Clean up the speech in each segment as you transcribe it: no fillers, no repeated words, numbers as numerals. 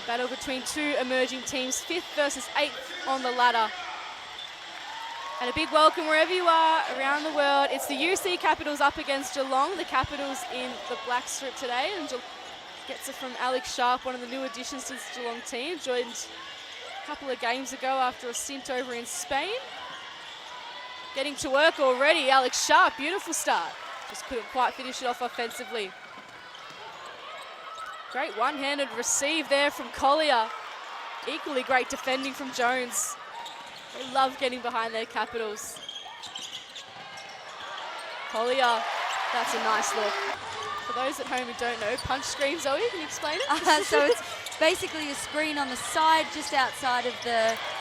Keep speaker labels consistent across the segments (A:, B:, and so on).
A: Battle between two emerging teams, 5th versus 8th on the ladder. And a big welcome wherever you are around the world. It's the UC Capitals up against Geelong. The Capitals in the black strip today. And Geelong gets it from Alex Sharp, one of the new additions to the Geelong team. Joined a couple of games ago after a stint over in Spain. Getting to work already, Alex Sharp, beautiful start. Just couldn't quite finish it off offensively. Great one-handed receive there from Collier. Equally great defending from Jones. They love getting behind their Capitals. Collier, that's a nice look. For those at home who don't know, punch screen, Zoe, can you explain it?
B: So it's basically a screen on the side, just outside of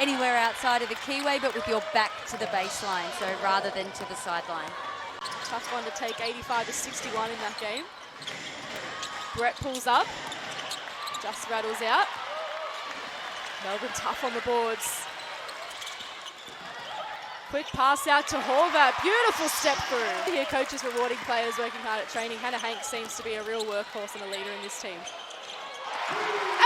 B: anywhere outside of the keyway, but with your back to the baseline, so rather than to the sideline.
A: Tough one to take, 85 to 61 in that game. Brett pulls up, just rattles out. Melbourne tough on the boards. Quick pass out to Horvat, beautiful step through. Here coaches rewarding players working hard at training. Hannah Hanks seems to be a real workhorse and a leader in this team.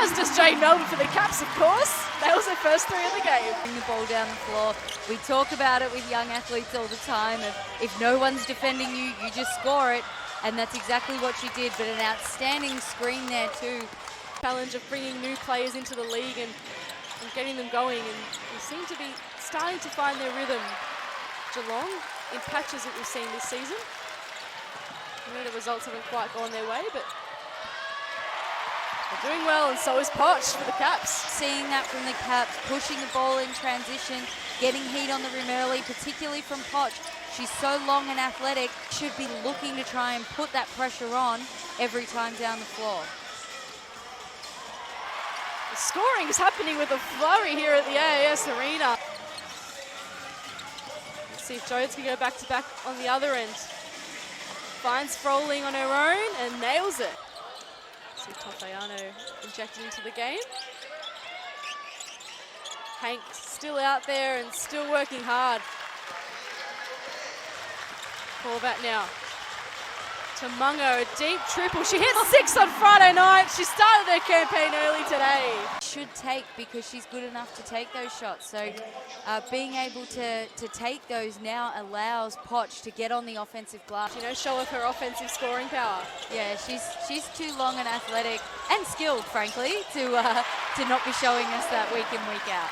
A: As does Jane Melbourne for the Caps, of course. Nails her first 3 of the game.
B: Bring the ball down the floor. We talk about it with young athletes all the time. If no one's defending you, you just score it. And that's exactly what she did, but an outstanding screen there too.
A: Challenge of bringing new players into the league and getting them going, and we seem to be starting to find their rhythm. Geelong, in patches that we've seen this season. I know the results haven't quite gone their way, but they're doing well, and so is Potch for the Caps.
B: Seeing that from the Caps, pushing the ball in transition, getting heat on the rim early, particularly from Potch. She's so long and athletic, should be looking to try and put that pressure on every time down the floor.
A: The scoring is happening with a flurry here at the AAS Arena. Let's see if Jones can go back-to-back on the other end. Finds Froling on her own and nails it. See Tofayano injected into the game. Hank still out there and still working hard. Horvat now to Mungo, a deep triple. She hit 6 on Friday night. She started their campaign early today.
B: Should take, because she's good enough to take those shots. So being able to take those now allows Potch to get on the offensive glass.
A: You know, show off her offensive scoring power.
B: Yeah, she's too long and athletic and skilled, frankly, to not be showing us that week in, week out.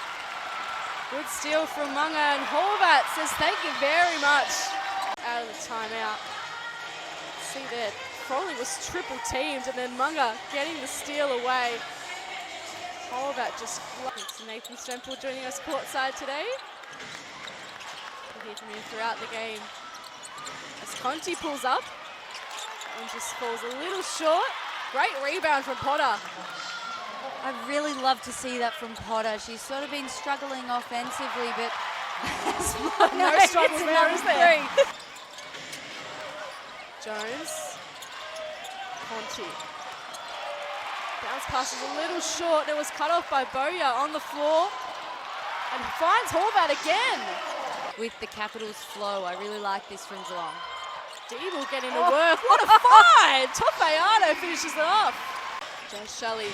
A: Good steal from Mungo, and Horvat says thank you very much. Out of the timeout. See there, Froling was triple teamed, and then Munga getting the steal away. Horvat just it's Nathan Stemple joining us courtside today. We'll hear from him throughout the game. As Conti pulls up and just falls a little short. Great rebound from Potter.
B: I really love to see that from Potter. She's sort of been struggling offensively, but
A: no struggles there, is there? Jones, Conti. Bounce pass is a little short. It was cut off by Boya on the floor. And finds Horvat again.
B: With the Capitals flow, I really like this from Geelong.
A: Deeble getting to work. What a find! Tofayano finishes it off. Josh Shelley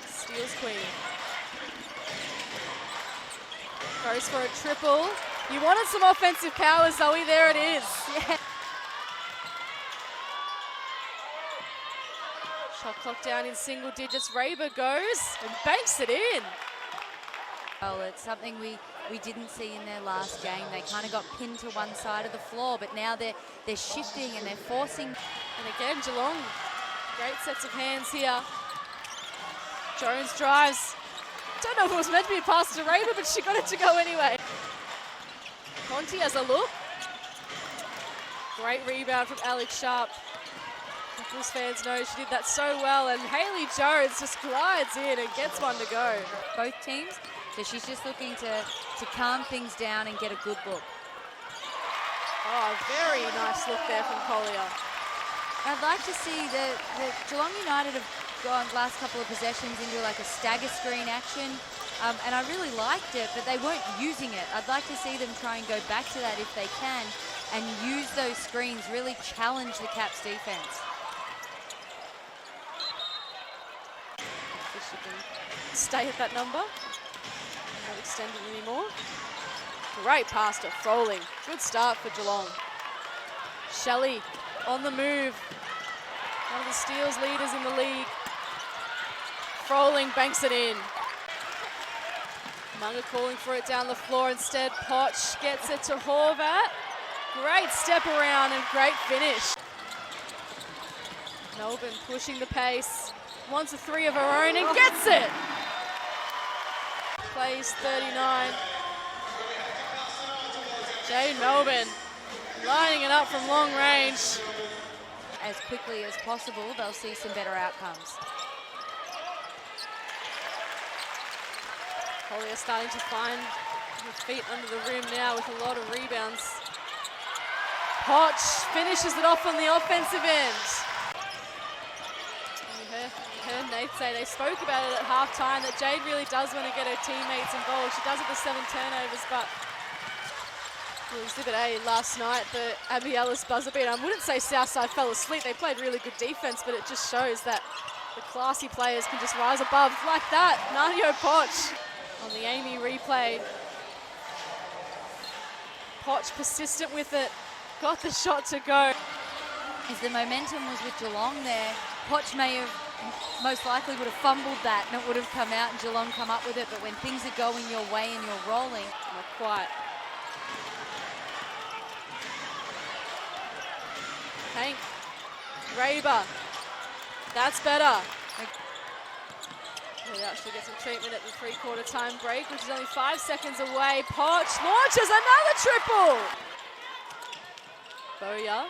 A: steals queen. Goes for a triple. You wanted some offensive power, Zoe. There it is.
B: Yeah.
A: Shot clock down in single digits. Raber goes and banks it in.
B: Well, it's something we didn't see in their last game. They kind of got pinned to one side of the floor, but now they're shifting and they're forcing.
A: And again, Geelong, great sets of hands here. Jones drives. Don't know if it was meant to be a pass to Raber, but she got it to go anyway. Conti has a look. Great rebound from Alex Sharp. Capitals fans know she did that so well, and Hayley Jones just glides in and gets one to go.
B: Both teams, so she's just looking to calm things down and get a good look.
A: Oh, very nice look there from Collier.
B: I'd like to see that Geelong United have gone last couple of possessions into like a stagger screen action, and I really liked it, but they weren't using it. I'd like to see them try and go back to that if they can and use those screens, really challenge the Caps defense.
A: She can stay at that number. Not extend it anymore. Great pass to Froling. Good start for Geelong. Shelley on the move. One of the steals leaders in the league. Froling banks it in. Munga calling for it down the floor instead. Potch gets it to Horvat. Great step around and great finish. Melbourne pushing the pace. Wants a three of her own and gets it. Plays 39. Jade Melbourne lining it up from long range.
B: As quickly as possible, they'll see some better outcomes.
A: Collier starting to find her feet under the rim now with a lot of rebounds. Potch finishes it off on the offensive end. You heard Nate say they spoke about it at halftime that Jade really does want to get her teammates involved. She does it with 7 turnovers, but Exhibit A last night, the Abby Ellis buzzer beat. I wouldn't say Southside fell asleep. They played really good defense, but it just shows that the classy players can just rise above like that. Nadia Potch on the Amy replay. Potch persistent with it. Got the shot to go.
B: As the momentum was with Geelong there, Potch may have most likely would have fumbled that and it would have come out and Geelong come up with it, but when things are going your way and you're rolling.
A: Not quite. Hank, Raber, that's better. They actually get some treatment at the three-quarter time break, which is only 5 seconds away. Potch launches another triple. Boya.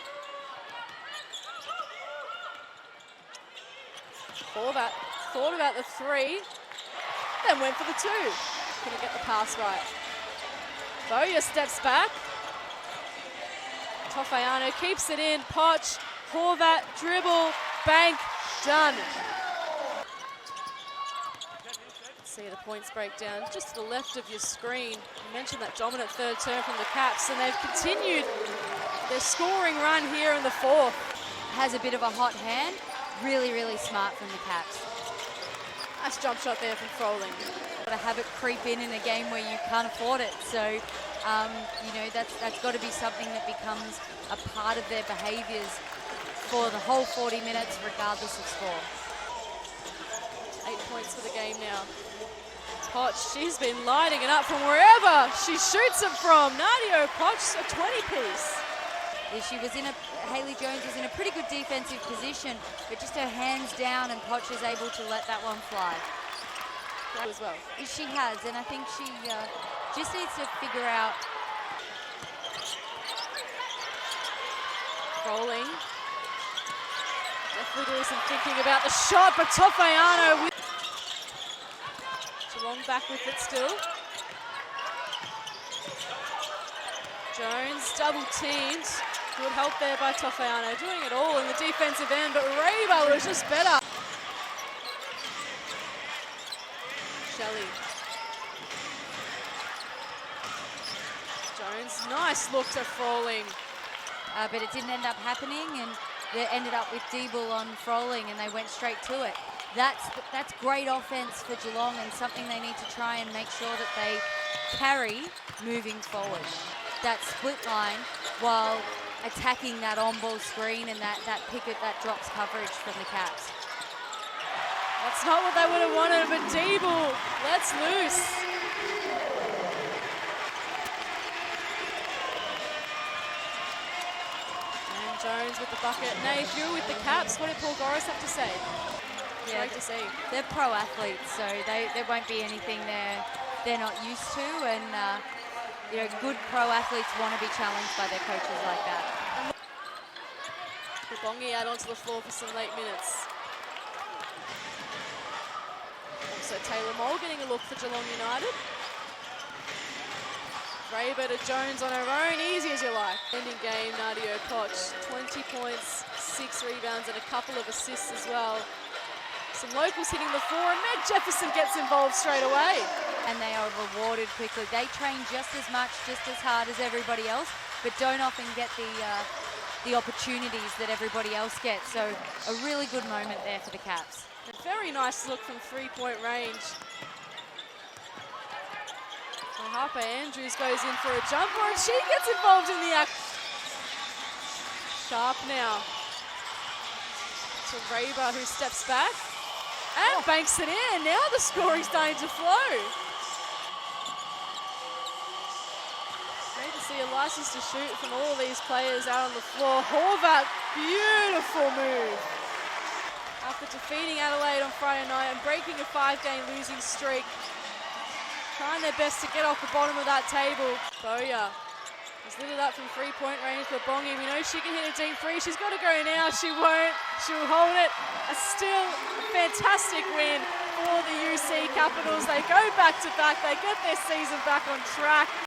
A: Horvat thought about the three, then went for the two. Couldn't get the pass right. Boya steps back. Tofayano keeps it in. Potch, Horvat, dribble, bank, done. See the points breakdown just to the left of your screen. You mentioned that dominant third term from the Caps, and they've continued their scoring run here in the fourth.
B: Has a bit of a hot hand. Really, really smart from the Caps.
A: Nice jump shot there from Froling.
B: Got to have it creep in a game where you can't afford it. So, you know, that's got to be something that becomes a part of their behaviours for the whole 40 minutes, regardless of score.
A: 8 points for the game now. Potch, she's been lighting it up from wherever she shoots it from. Nadia Potch, a 20-piece.
B: She was Hayley Jones was in a pretty good defensive position, but just her hands down and Potch is able to let that one fly.
A: As well.
B: She has, and I think she just needs to figure out.
A: Rolling. Definitely doing some thinking about the shot, but Tofayano with Geelong back with it still. Jones double teamed. Good help there by Tofayano, doing it all in the defensive end, but Raber was just better. Shelley. Jones, nice look to Froling.
B: But it didn't end up happening, and they ended up with Deeble on Froling, and they went straight to it. That's great offense for Geelong, and something they need to try and make sure that they carry moving forward. That split line while attacking that on-ball screen and that picket that drops coverage from the Caps.
A: That's not what they would have wanted, but Deeble lets loose. And Jones with the bucket. Nate, you with the Caps. What did Paul Goris have to say?
B: Yeah,
A: great to see.
B: They're pro athletes, so there won't be anything they're not used to, and you know, good pro athletes want to be challenged by their coaches like that.
A: Bongi out onto the floor for some late minutes. Also Taylor Moll getting a look for Geelong United. Raber to Jones on her own, easy as you like. Ending game, Nadia Potch, 20 points, 6 rebounds and a couple of assists as well. Some locals hitting the floor, and Meg Jefferson gets involved straight away.
B: And they are rewarded quickly. They train just as much, just as hard as everybody else, but don't often get the opportunities that everybody else gets. So a really good moment there for the Caps.
A: A very nice look from three-point range. And Harper Andrews goes in for a jumper and she gets involved in the act. Sharp now to Reba, who steps back and banks it in. Now the scoring's starting to flow. Great to see a license to shoot from all these players out on the floor. Horvat, beautiful move. After defeating Adelaide on Friday night and breaking a 5-game losing streak, trying their best to get off the bottom of that table. Boya has lit it up from three-point range for Bongi. We know she can hit a deep three. She's got to go now. She won't. She'll hold it. Still a fantastic win for the UC Capitals. They go back-to-back. They get their season back on track.